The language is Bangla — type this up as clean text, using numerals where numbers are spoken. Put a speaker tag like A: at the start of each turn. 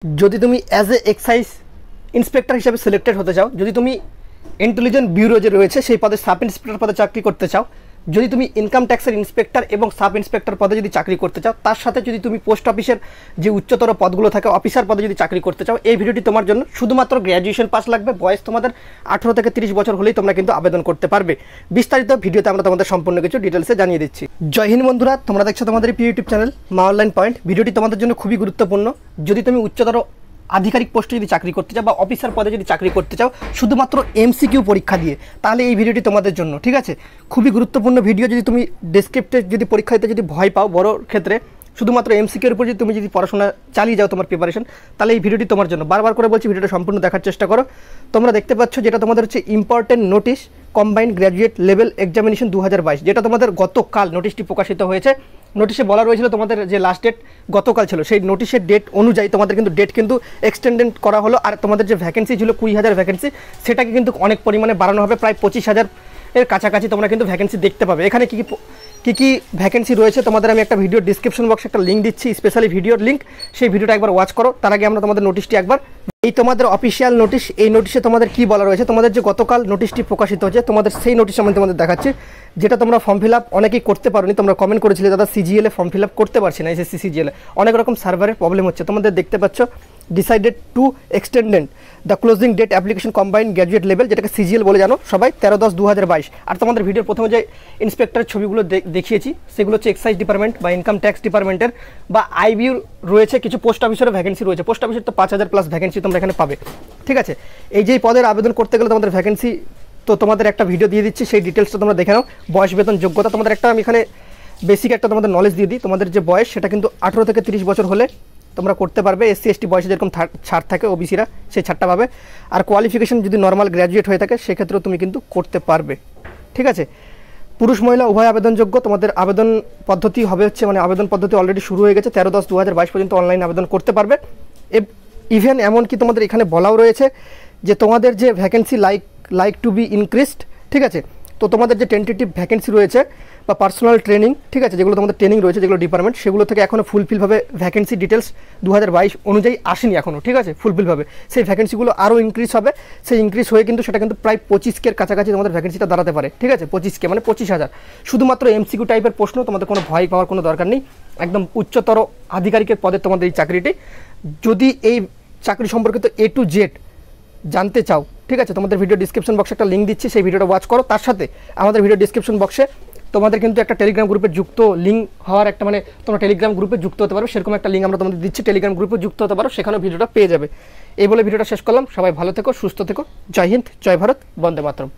A: যদি তুমি অ্যাজ এ এক্সাইজ ইন্সপেক্টর হিসেবে সিলেক্টেড হতে চাও, যদি তুমি ইন্টেলিজেন্ট ব্যুরো যে রয়েছে সেই পদে সাব ইন্সপেক্টর পদে চাকরি করতে চাও, যদি তুমি ইনকাম ট্যাক্সের ইন্সপেক্টর এবং সাব ইন্সপেক্টর পদে যদি চাকরি করতে চাও, তার সাথে যদি তুমি পোস্ট অফিসের যে উচ্চতর পদগুলো থাকে অফিসার পদে যদি চাকরি করতে চাও, এই ভিডিওটি তোমার জন্য। শুধুমাত্র গ্র্যাজুয়েশন পাস লাগবে, বয়স তোমাদের 18 থেকে 30 বছর হলেই তোমরা কিন্তু আবেদন করতে পারবে। বিস্তারিত ভিডিওতে আমরা তোমাদের সম্পূর্ণ কিছু ডিটেলসে জানিয়ে দিচ্ছি। জয় হিন্দ বন্ধুরা, তোমরা দেখছো তোমাদের ইউটিউব চ্যানেল মা অনলাইন পয়েন্ট। ভিডিওটি তোমাদের জন্য খুবই গুরুত্বপূর্ণ। যদি তুমি উচ্চতর আধিকারিক পোস্টে যদি চাকরি করতে চাও বা অফিসার পদে যদি চাকরি করতে চাও শুধুমাত্র এমসিকিউ পরীক্ষা দিয়ে, তাহলে এই ভিডিওটি তোমাদের জন্য, ঠিক আছে? খুবই গুরুত্বপূর্ণ ভিডিও। যদি তুমি ডেসক্রিপ্টিভ যদি পরীক্ষা দিতে যদি ভয় পাও বড় ক্ষেত্রে, শুধুমাত্র এমসিকিউর উপর যদি তুমি যদি পড়াশোনা চালিয়ে যাও তোমার প্রিপারেশন, তাহলে এই ভিডিওটি তোমার জন্য। বারবার করে বলছি ভিডিওটা সম্পূর্ণ দেখার চেষ্টা করো। তোমরা দেখতে পাচ্ছ যেটা তোমাদের হচ্ছে important notice combined graduate level examination 2022, যেটা তোমাদের গতকাল নোটিশটি প্রকাশিত হয়েছে। নোটিশে বলা রয়েছিল তোমাদের যে লাস্ট ডেট গতকাল ছিল, সেই নোটিশের ডেট অনুযায়ী তোমাদের কিন্তু ডেট কিন্তু এক্সটেন্ডেড করা হলো। আর তোমাদের যে ভ্যাকেন্সি ছিল 20,000 ভ্যাকেন্সি, সেটাকে কিন্তু অনেক পরিমাণে বাড়ানো হবে, প্রায় 25,000 এর কাছাকাছি তোমরা কিন্তু ভ্যাকেন্সি দেখতে পাবে। এখানে কী ভ্যাকেন্সি রয়েছে তোমাদের আমি একটা ভিডিও ডিসক্রিপশন বক্সে একটা লিঙ্ক দিচ্ছি, স্পেশালি ভিডিওর লিঙ্ক। সেই ভিডিওটা একবার ওয়াচ করো। তার আগে আমরা তোমাদের নোটিশটি একবার, এই তোমাদের অফিসিয়াল নোটিশ, এই নোটিশে তোমাদের কি বলা রয়েছে, তোমাদের যে গতকাল নোটিশটি প্রকাশিত হচ্ছে তোমাদের সেই নোটিশ আমি তোমাদের দেখাচ্ছি, যেটা তোমরা ফর্ম ফিল আপ অনেকেই করতে পারোনি। তোমরা কমেন্ট করেছিলে দাদা সিজিএলে ফর্ম ফিল আপ করতে পারছি না, এসএসসি সিজিএলে অনেক রকম সার্ভারের প্রবলেম হচ্ছে। তোমাদের দেখতে পাচ্ছ decided to extended the closing date application combined graduate level, যেটাকে সিজিএল বলে জানো সবাই, 13/10/2022। আর তোমাদের ভিডিওর প্রথমে যে ইন্সপেক্টরের ছবিগুলো দেখিয়েছি সেগুলো হচ্ছে এক্সাইজ ডিপার্টমেন্ট বা ইনকাম ট্যাক্স ডিপার্টমেন্টের বা আইবিউর রয়েছে। কিছু পোস্ট অফিসারের ভ্যাকেন্সি রয়েছে। পোস্ট অফিসের তো 5,000+ ভ্যাকেন্সি তোমরা এখানে পাবে, ঠিক আছে? এই যে পদের আবেদন করতে গেলে তোমাদের ভ্যাকেন্সি, তো তোমাদের একটা ভিডিও দিয়ে দিচ্ছি, সেই ডিটেলসটা তোমরা দেখে নাও। বয়স, বেতন, যোগ্যতা, তোমাদের একটা আমি এখানে বেসিক একটা তোমাদের নলেজ দিয়ে দিই। তোমাদের যে বয়স সেটা কিন্তু 18 থেকে 30 বছর হলে তোমরা করতে পারবে। এসসি এসটি বয়সে যেরকম ছাড় থাকে ওবিসিরা সেই ছাড়টা পাবে। আর কোয়ালিফিকেশন যদি নর্মাল গ্র্যাজুয়েট হয়ে থাকে সেক্ষেত্রেও তুমি কিন্তু করতে পারবে, ঠিক আছে? পুরুষ মহিলা উভয় আবেদনযোগ্য। তোমাদের আবেদন পদ্ধতি হবে হচ্ছে, মানে আবেদন পদ্ধতি অলরেডি শুরু হয়ে গেছে। 13/10/2022 পর্যন্ত অনলাইন আবেদন করতে পারবে। ইভেন এমনকি তোমাদের এখানে বলাও রয়েছে যে তোমাদের যে vacancy like to B increased, ঠিক আছে? তো তোমাদের যে টেন্টেটিভ ভ্যাকেন্সি রয়েছে বা পার্সোনাল ট্রেনিং, ঠিক আছে, যেগুলো তোমাদের ট্রেনিং রয়েছে যেগুলো ডিপার্টমেন্ট, সেগুলো থেকে এখনও ফুলফিলভাবে ভ্যাকেন্সি ডিটেলস 2022 অনুযায়ী আসেনি এখনও, ঠিক আছে? ফুলফিলভাবে সেই ভ্যাকেন্সিগুলো আরও ইনক্রিজ হবে। সেই ইনক্রিজ হয়ে কিন্তু সেটা কিন্তু প্রায় 25K কাছাকাছি তোমাদের ভ্যাকেন্সিটা দাঁড়াতে পারে, ঠিক আছে? 25K মানে 25,000। শুধুমাত্র এমসিকিউ টাইপের প্রশ্ন, তোমাদের কোনো ভয় পাওয়ার কোনো দরকার নেই। একদম উচ্চতর আধিকারিকের পদে তোমাদের এই চাকরিটি। যদি এই চাকরি সম্পর্কিত A to Z জানতে চাও, ঠিক আছে, তোমাদের ভিডিও ডিসক্রিপশন বক্সে একটা লিঙ্ক দিচ্ছি, সেই ভিডিওটা ওয়াচ করো। তার সাথে আমাদের ভিডিও ডিসক্রিপশন বক্সে তোমাদের কিন্তু একটা টেলিগ্রাম গ্রুপে যুক্ত লিঙ্ক হওয়ার একটা, মানে তোমরা টেলিগ্রাম গ্রুপে যুক্ত হতে পারো, সেরকম একটা লিঙ্ক আমরা তোমাদের দিচ্ছি। টেলিগ্রাম গ্রুপে যুক্ত হতে পারো, সেখানেও ভিডিওটা পেয়ে যাবে। এই বলে ভিডিওটা শেষ করলাম। সবাই ভালো থেকো, সুস্থ থেকো। জয় হিন্দ, জয় ভারত, বন্দে মাতরম।